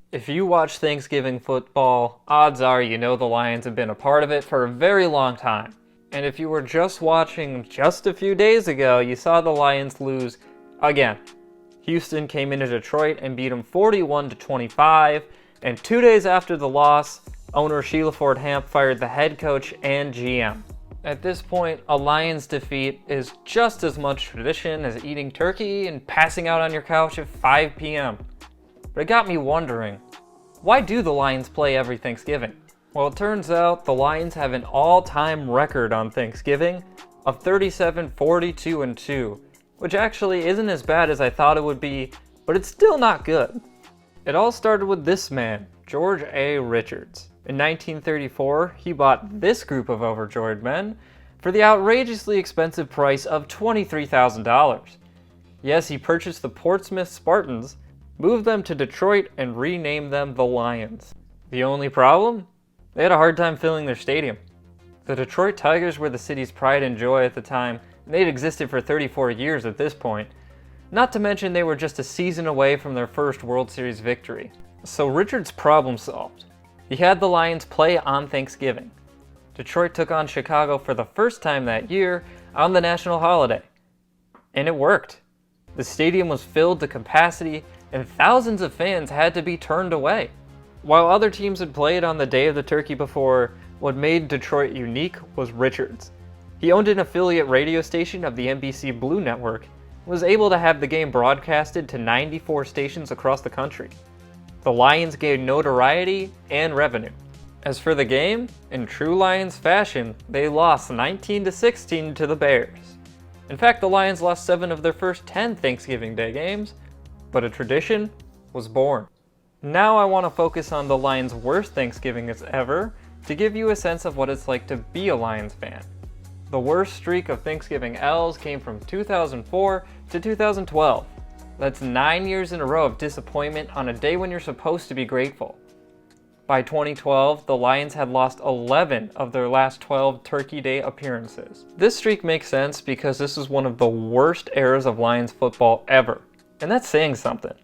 If you watch Thanksgiving football, odds are you know the Lions have been a part of it for a very long time. And if you were just watching just a few days ago, you saw the Lions lose again. Houston came into Detroit and beat them 41-25, and 2 days after the loss, owner Sheila Ford Hamp fired the head coach and GM. At this point, a Lions defeat is just as much tradition as eating turkey and passing out on your couch at 5 p.m. But it got me wondering, why do the Lions play every Thanksgiving? Well, it turns out the Lions have an all-time record on Thanksgiving of 37-42-2, which actually isn't as bad as I thought it would be, but it's still not good. It all started with this man, George A. Richards. In 1934, he bought this group of overjoyed men for the outrageously expensive price of $23,000. Yes, he purchased the Portsmouth Spartans, moved them to Detroit, and renamed them the Lions. The only problem? They had a hard time filling their stadium. The Detroit Tigers were the city's pride and joy at the time, and they'd existed for 34 years at this point. Not to mention they were just a season away from their first World Series victory. So Richards problem solved. He had the Lions play on Thanksgiving. Detroit took on Chicago for the first time that year on the national holiday. And it worked. The stadium was filled to capacity, and thousands of fans had to be turned away. While other teams had played on the day of the turkey before, what made Detroit unique was Richards. He owned an affiliate radio station of the NBC Blue Network and was able to have the game broadcasted to 94 stations across the country. The Lions gained notoriety and revenue. As for the game, in true Lions fashion, they lost 19-16 to the Bears. In fact, the Lions lost 7 of their first 10 Thanksgiving Day games, but a tradition was born. Now I want to focus on the Lions' worst Thanksgivings ever to give you a sense of what it's like to be a Lions fan. The worst streak of Thanksgiving L's came from 2004 to 2012. That's 9 years in a row of disappointment on a day when you're supposed to be grateful. By 2012, the Lions had lost 11 of their last 12 Turkey Day appearances. This streak makes sense because this is one of the worst eras of Lions football ever. And that's saying something.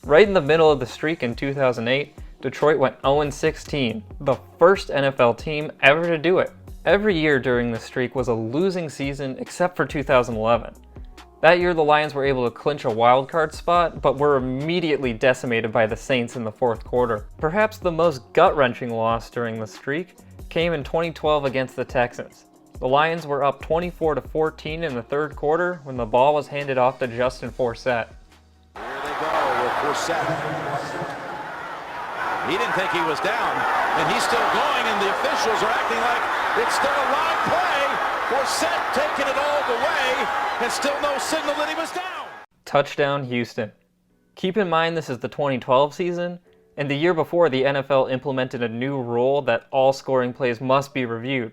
Right in the middle of the streak in 2008, Detroit went 0-16, the first NFL team ever to do it. Every year during the streak was a losing season except for 2011. That year the Lions were able to clinch a wildcard spot, but were immediately decimated by the Saints in the fourth quarter. Perhaps the most gut-wrenching loss during the streak came in 2012 against the Texans. The Lions were up 24-14 in the third quarter when the ball was handed off to Justin Forsett. Here they go with Forsett. He didn't think he was down, and he's still going, and the officials are acting like it's still a live play. Forsett taking it all the way, and still no signal that he was down. Touchdown, Houston. Keep in mind this is the 2012 season, and the year before the NFL implemented a new rule that all scoring plays must be reviewed.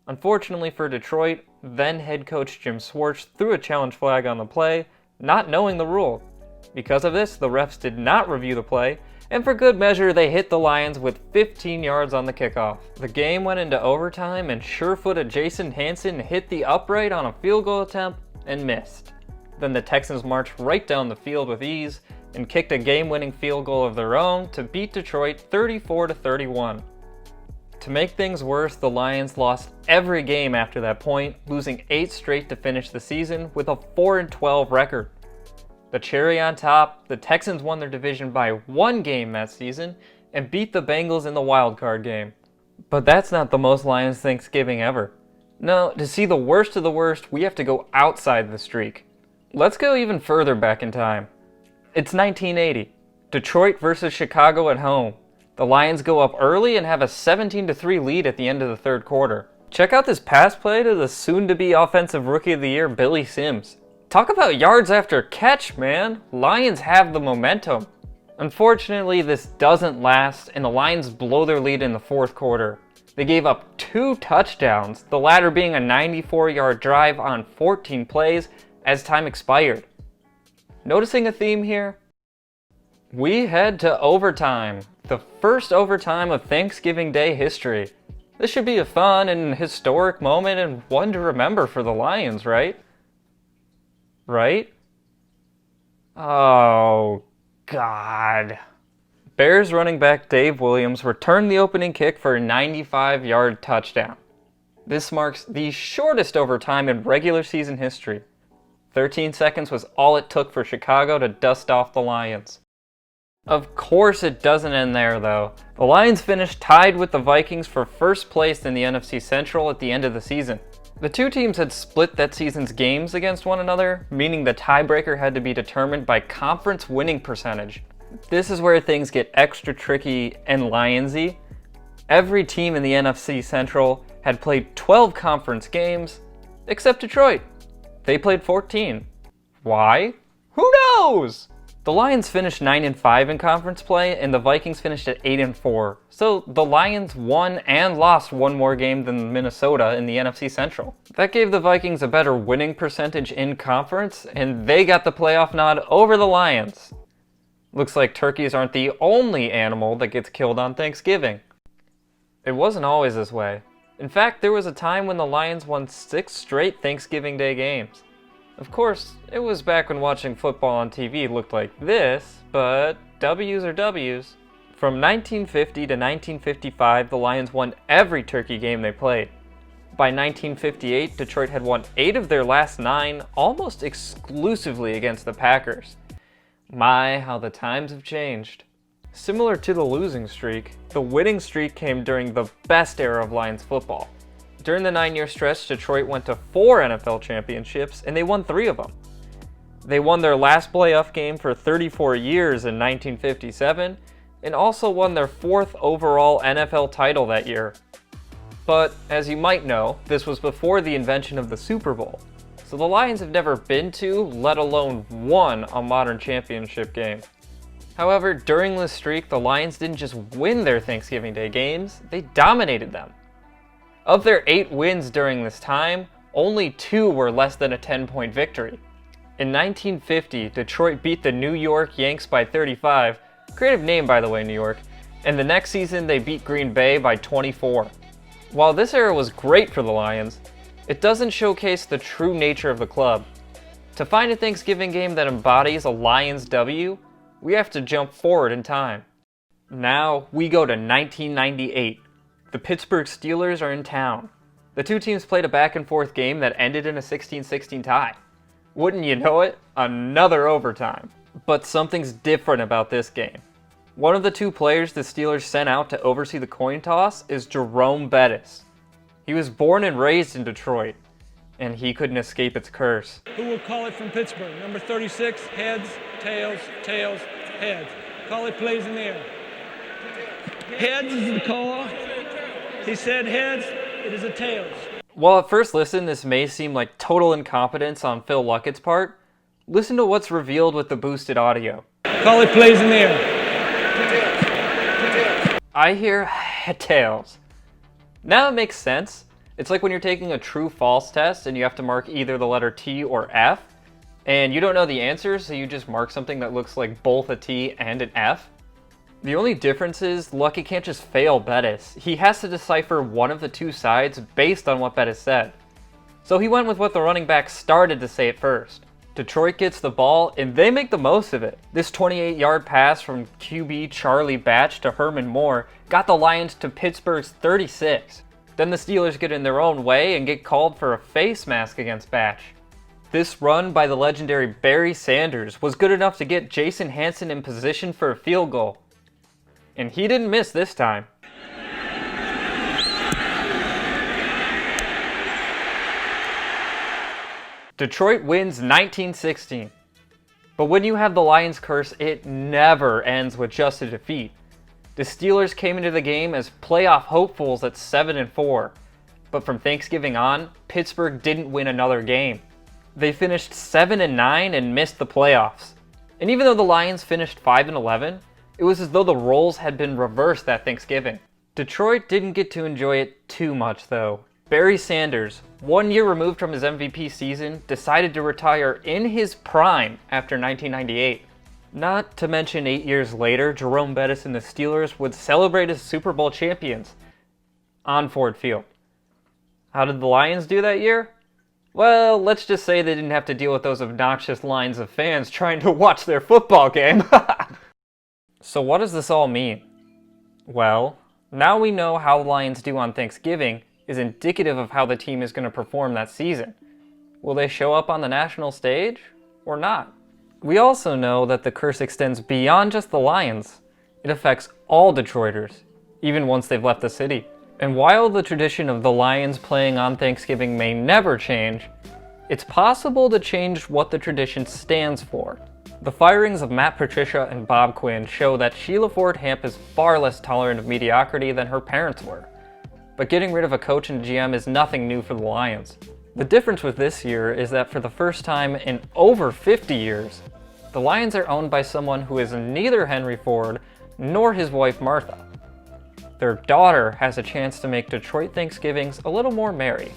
Unfortunately for Detroit, then head coach Jim Schwartz threw a challenge flag on the play, not knowing the rule. Because of this, the refs did not review the play, and for good measure, they hit the Lions with 15 yards on the kickoff. The game went into overtime, and sure-footed Jason Hanson hit the upright on a field goal attempt and missed. Then the Texans marched right down the field with ease and kicked a game-winning field goal of their own to beat Detroit 34-31. To make things worse, the Lions lost every game after that point, losing 8 straight to finish the season with a 4-12 record. The cherry on top, the Texans won their division by 1 game that season and beat the Bengals in the wildcard game. But that's not the most Lions Thanksgiving ever. No, to see the worst of the worst, we have to go outside the streak. Let's go even further back in time. It's 1980. Detroit versus Chicago at home. The Lions go up early and have a 17-3 lead at the end of the third quarter. Check out this pass play to the soon-to-be Offensive Rookie of the Year, Billy Sims. Talk about yards after catch, man. Lions have the momentum. Unfortunately, this doesn't last, and the Lions blow their lead in the fourth quarter. They gave up 2 touchdowns, the latter being a 94-yard drive on 14 plays as time expired. Noticing a theme here? We head to overtime, the first overtime of Thanksgiving Day history. This should be a fun and historic moment and one to remember for the Lions, right? Right? Oh, God. Bears running back Dave Williams returned the opening kick for a 95-yard touchdown. This marks the shortest overtime in regular season history. 13 seconds was all it took for Chicago to dust off the Lions. Of course it doesn't end there though. The Lions finished tied with the Vikings for first place in the NFC Central at the end of the season. The two teams had split that season's games against one another, meaning the tiebreaker had to be determined by conference winning percentage. This is where things get extra tricky and Lionsy. Every team in the NFC Central had played 12 conference games, except Detroit. They played 14. Why? Who knows? The Lions finished 9-5 in conference play, and the Vikings finished at 8-4. So the Lions won and lost one more game than Minnesota in the NFC Central. That gave the Vikings a better winning percentage in conference, and they got the playoff nod over the Lions. Looks like turkeys aren't the only animal that gets killed on Thanksgiving. It wasn't always this way. In fact, there was a time when the Lions won 6 straight Thanksgiving Day games. Of course, it was back when watching football on TV looked like this, but W's are W's. From 1950 to 1955, the Lions won every turkey game they played. By 1958, Detroit had won 8 of their last 9, almost exclusively against the Packers. My, how the times have changed. Similar to the losing streak, the winning streak came during the best era of Lions football. During the 9-year stretch, Detroit went to 4 NFL championships, and they won 3 of them. They won their last playoff game for 34 years in 1957, and also won their 4th overall NFL title that year. But, as you might know, this was before the invention of the Super Bowl, so the Lions have never been to, let alone won, a modern championship game. However, during this streak, the Lions didn't just win their Thanksgiving Day games, they dominated them. Of their 8 wins during this time, only 2 were less than a 10-point victory. In 1950, Detroit beat the New York Yanks by 35, creative name by the way, New York, and the next season they beat Green Bay by 24. While this era was great for the Lions, it doesn't showcase the true nature of the club. To find a Thanksgiving game that embodies a Lions W, we have to jump forward in time. Now, we go to 1998. The Pittsburgh Steelers are in town. The two teams played a back-and-forth game that ended in a 16-16 tie. Wouldn't you know it? Another overtime. But something's different about this game. One of the 2 players the Steelers sent out to oversee the coin toss is Jerome Bettis. He was born and raised in Detroit, and he couldn't escape its curse. Who will call it from Pittsburgh? Number 36, heads, tails, tails, heads. Call it plays in the air. Heads is the call. He said heads, it is a tails. While at first listen this may seem like total incompetence on Phil Luckett's part, listen to what's revealed with the boosted audio. Call it plays in the air. I hear tails. Now it makes sense. It's like when you're taking a true-false test and you have to mark either the letter T or F, and you don't know the answer, so you just mark something that looks like both a T and an F. The only difference is Lucky can't just fail Bettis. He has to decipher one of the 2 sides based on what Bettis said. So he went with what the running back started to say at first. Detroit gets the ball, and they make the most of it. This 28-yard pass from QB Charlie Batch to Herman Moore got the Lions to Pittsburgh's 36. Then the Steelers get in their own way and get called for a face mask against Batch. This run by the legendary Barry Sanders was good enough to get Jason Hanson in position for a field goal. And he didn't miss this time. Detroit wins 19-16. But when you have the Lions curse, it never ends with just a defeat. The Steelers came into the game as playoff hopefuls at 7-4. But from Thanksgiving on, Pittsburgh didn't win another game. They finished 7-9 and missed the playoffs. And even though the Lions finished 5-11, it was as though the roles had been reversed that Thanksgiving. Detroit didn't get to enjoy it too much though. Barry Sanders, 1 year removed from his MVP season, decided to retire in his prime after 1998. Not to mention 8 years later, Jerome Bettis and the Steelers would celebrate as Super Bowl champions on Ford Field. How did the Lions do that year? Well, let's just say they didn't have to deal with those obnoxious lines of fans trying to watch their football game. So what does this all mean? Well, now we know how the Lions do on Thanksgiving is indicative of how the team is going to perform that season. Will they show up on the national stage or not? We also know that the curse extends beyond just the Lions. It affects all Detroiters, even once they've left the city. And while the tradition of the Lions playing on Thanksgiving may never change, it's possible to change what the tradition stands for. The firings of Matt Patricia and Bob Quinn show that Sheila Ford Hamp is far less tolerant of mediocrity than her parents were. But getting rid of a coach and GM is nothing new for the Lions. The difference with this year is that for the first time in over 50 years, the Lions are owned by someone who is neither Henry Ford nor his wife Martha. Their daughter has a chance to make Detroit Thanksgivings a little more merry.